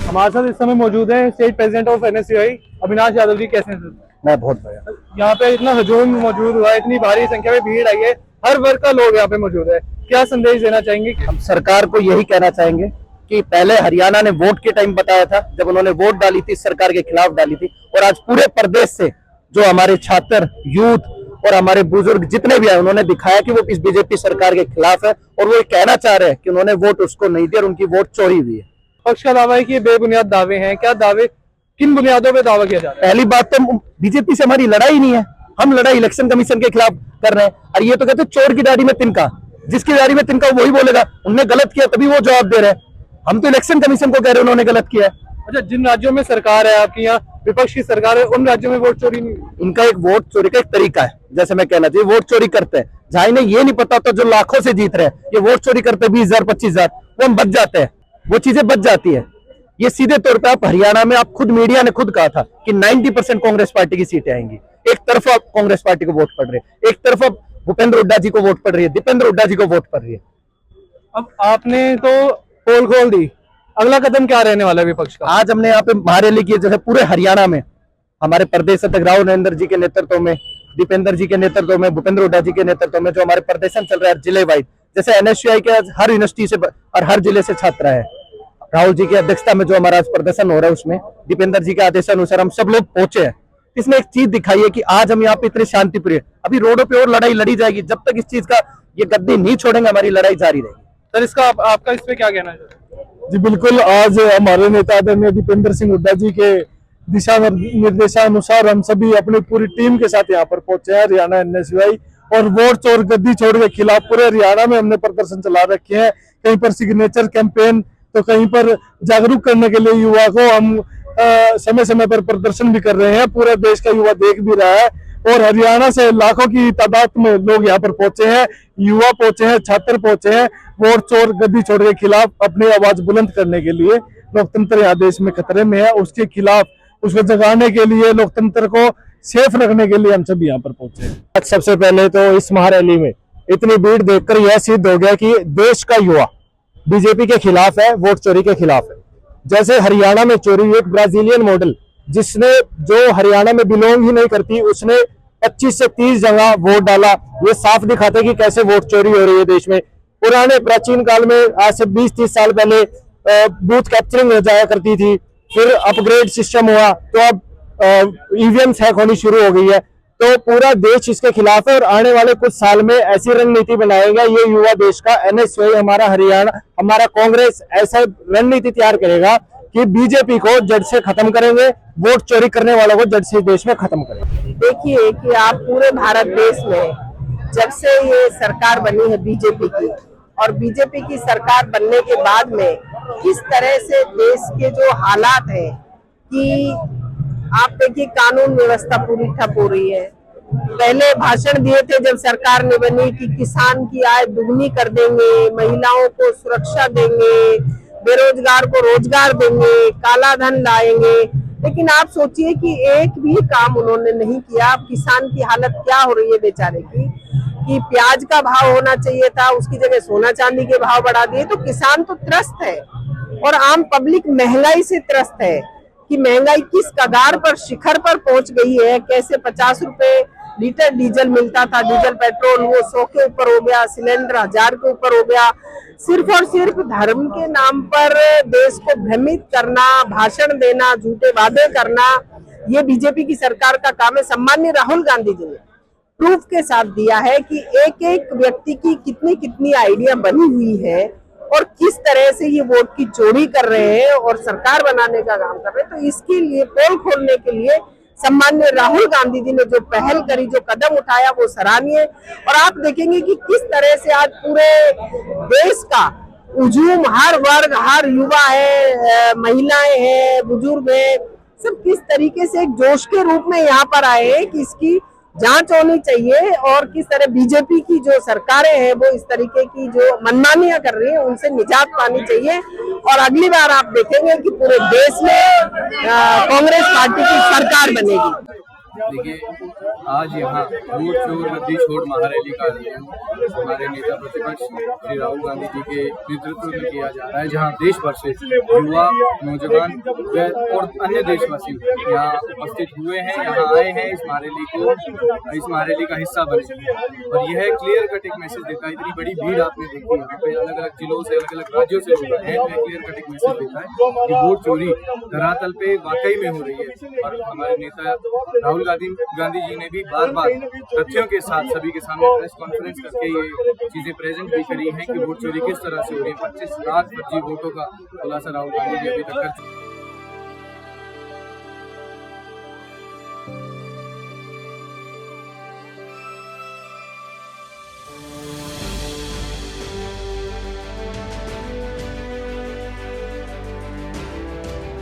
हमारे साथ इस समय मौजूद है state president of NSUI Avinash Yadav ji. कैसे हैं सर? मैं बहुत बढ़िया। यहाँ पे इतना हजूम मौजूद हुआ है, इतनी भारी संख्या में भीड़ आई है, हर वर्ग का लोग यहाँ पे मौजूद है, क्या संदेश देना चाहेंगे? हम सरकार को यही कहना चाहेंगे कि पहले हरियाणा ने वोट के टाइम बताया था, जब उन्होंने वोट डाली थी सरकार के खिलाफ डाली थी, और आज पूरे प्रदेश से जो हमारे छात्र, यूथ और हमारे बुजुर्ग जितने भी आए, उन्होंने दिखाया कि वो इस बीजेपी सरकार के खिलाफ है, और वो ये कहना चाह रहे हैं कि उन्होंने वोट उसको नहीं दिया और उनकी वोट चोरी हुई है। पक्ष का दावा है कि ये बेबुनियाद दावे हैं, क्या दावे, किन बुनियादों पे दावा किया जा रहा है? पहली बात तो बीजेपी से हमारी लड़ाई नहीं है, हम लड़ाई इलेक्शन कमीशन के खिलाफ कर रहे हैं, और ये तो कहते हैं चोर की दाढ़ी में तिनका, जिसकी दाढ़ी में तिनका वही बोलेगा उनने गलत किया तभी वो जवाब दे रहे हैं। हम तो इलेक्शन कमीशन को कह रहे हैं उन्होंने गलत किया है। अच्छा, जिन राज्यों में सरकार है आपकी, यहाँ विपक्ष की सरकार है, उन राज्यों में वोट चोरी नहीं? इनका एक वोट चोरी का एक तरीका है, जैसे मैं कहना चाहिए वोट चोरी करते हैं, जहां इन्हें ये नहीं पता तो जो लाखों से जीत रहे हैं ये वोट चोरी करते 20,000 25,000, वो हम बच जाते हैं, वो चीजें बच जाती है। ये सीधे तौर पे आप हरियाणा में, आप खुद मीडिया ने खुद कहा था कि 90% कांग्रेस पार्टी की सीटें आएंगी। एक तरफ आप कांग्रेस पार्टी को वोट पड़ रही है, एक तरफ आप भूपेंद्र हुड्डा जी को वोट पड़ रही है, दीपेंद्र हुड्डा जी को वोट पड़ रही है। अब आपने तो पोल खोल दी, अगला कदम क्या रहने वाला है विपक्ष का? आज हमने यहाँ पे महारैली की, जैसे पूरे हरियाणा में हमारे प्रदेश अध्यक्ष राव नरेंद्र जी के नेतृत्व में, दीपेंद्र जी के नेतृत्व में, भूपेंद्र हुड्डा जी के नेतृत्व में जो हमारे प्रदर्शन चल रहा है जिले वाइज, जैसे एनएसयूआई के हर यूनिवर्सिटी से और हर जिले से छात्र है, राहुल जी की अध्यक्षता में जो हमारा प्रदर्शन हो रहा है उसमें दीपेंद्र जी के आदेशानुसार हम सब लोग पहुंचे हैं। इसमें एक चीज दिखाई है कि आज हम यहाँ पे इतने शांतिप्रिय, अभी रोडों पे और लड़ाई लड़ी जाएगी, जब तक इस चीज का ये गद्दी नहीं छोड़ेंगे हमारी लड़ाई जारी रहेगी। सर, इसका आपका इस पे क्या कहना है? जी बिल्कुल, आज हमारे नेता आदरणीय दीपेंद्र सिंह हुड्डा जी के दिशा निर्देशानुसार हम सभी अपनी पूरी टीम के साथ यहाँ पर पहुंचे हैं हरियाणा एनएसयूआई, और वोट चोर गद्दी छोड़ के खिलाफ पूरे हरियाणा में हमने प्रदर्शन चला रखे हैं। कहीं पर सिग्नेचर कैंपेन, तो कहीं पर जागरूक करने के लिए युवा को हम समय समय पर प्रदर्शन भी कर रहे हैं। पूरा देश का युवा देख भी रहा है, और हरियाणा से लाखों की तादाद में लोग यहाँ पर पहुंचे हैं, युवा पहुंचे हैं, छात्र पहुंचे हैं, वोट चोर गद्दी छोड़ के खिलाफ अपनी आवाज बुलंद करने के लिए। लोकतंत्र यहाँ देश में खतरे में है, उसके खिलाफ, उसको जगाने के लिए, लोकतंत्र को सेफ रखने के लिए हम सब यहाँ पर पहुंचे हैं। सबसे पहले तो इस महारैली में इतनी भीड़ देखकर यह सिद्ध हो गया कि देश का युवा बीजेपी के खिलाफ है, वोट चोरी के खिलाफ है। जैसे हरियाणा में चोरी हुई, एक ब्राजीलियन मॉडल, जिसने जो हरियाणा में बिलोंग ही नहीं करती, उसने 25 से 30 जगह वोट डाला। ये साफ दिखाते कि कैसे वोट चोरी हो रही है देश में। पुराने प्राचीन काल में, आज से 20-30 साल पहले बूथ कैप्चरिंग हो जाया करती थी, फिर अपग्रेड सिस्टम हुआ तो अब ईवीएम्स हैक होनी शुरू हो गई है। तो पूरा देश इसके खिलाफ है, और आने वाले कुछ साल में ऐसी रणनीति बनाएगा ये युवा देश का एनएसयूआई, हमारा हरियाणा, हमारा कांग्रेस ऐसा रणनीति तैयार करेगा कि बीजेपी को जड़ से खत्म करेंगे, वोट चोरी करने वालों को जड़ से देश में खत्म करेंगे। देखिए कि आप पूरे भारत देश में जब से ये सरकार बनी है बीजेपी की, और बीजेपी की सरकार बनने के बाद में किस तरह से देश के जो हालात है कि आप देखिए कानून व्यवस्था पूरी ठप हो रही है। पहले भाषण दिए थे जब सरकार ने बनी कि किसान की आय दुगनी कर देंगे, महिलाओं को सुरक्षा देंगे, बेरोजगार को रोजगार देंगे, काला धन लाएंगे, लेकिन आप सोचिए कि एक भी काम उन्होंने नहीं किया। अब किसान की हालत क्या हो रही है बेचारे की, कि प्याज का भाव होना चाहिए था उसकी जगह सोना चांदी के भाव बढ़ा दिए। तो किसान तो त्रस्त है, और आम पब्लिक महंगाई से त्रस्त है कि महंगाई किस कगार पर, शिखर पर पहुंच गई है। कैसे 50 रुपए लीटर डीजल मिलता था, डीजल पेट्रोल, वो 100 के ऊपर हो गया, सिलेंडर 1000 के ऊपर हो गया। सिर्फ और सिर्फ धर्म के नाम पर देश को भ्रमित करना, भाषण देना, झूठे वादे करना, ये बीजेपी की सरकार का काम है। सम्माननीय राहुल गांधी जी ने प्रूफ के साथ दिया है कि एक एक व्यक्ति की कितनी कितनी आइडिया बनी हुई है, और किस तरह से ये वोट की चोरी कर रहे हैं और सरकार बनाने का काम कर रहे हैं। तो इसके लिए, पोल खोलने के लिए सम्माननीय राहुल गांधी जी ने जो पहल करी, जो कदम उठाया, वो सराहनीय। और आप देखेंगे कि किस तरह से आज पूरे देश का हुजूम, हर वर्ग, हर युवा है, महिलाएं हैं, बुजुर्ग हैं, सब किस तरीके से एक जोश के रूप में यहाँ पर आए हैं कि इसकी जांच होनी चाहिए, और किस तरह बीजेपी की जो सरकारें हैं वो इस तरीके की जो मनमानियां कर रही हैं उनसे निजात पानी चाहिए। और अगली बार आप देखेंगे कि पूरे देश में कांग्रेस पार्टी की सरकार बनेगी। देखिए, आज यहाँ वोट चोर गद्दी छोड़ महारैली का आयोजन हमारे नेता प्रतिपक्ष श्री राहुल गांधी जी के नेतृत्व में किया जा रहा है, जहाँ देश भर से युवा, नौजवान और अन्य देशवासी यहाँ उपस्थित हुए हैं, यहाँ आए हैं इस महारैली का हिस्सा बने। और यह क्लियर कट एक मैसेज देता है, इतनी बड़ी भीड़ आपने देखी यहाँ पे, अलग अलग जिलों से, अलग अलग राज्यों से लोग आए हैं, तो क्लियर कट एक मैसेज देता है कि वोट चोरी धरातल पे वाकई में हो रही है। और हमारे नेता राहुल गांधी जी ने भी बार बार तथ्यों के साथ सभी के सामने प्रेस कॉन्फ्रेंस करके ये चीजें प्रेजेंट भी करी हैं कि वोट चोरी किस तरह से हो रही है। 25 लाख फर्जी वोटों का खुलासा राहुल गांधी जी अभी तक कर चुके हैं।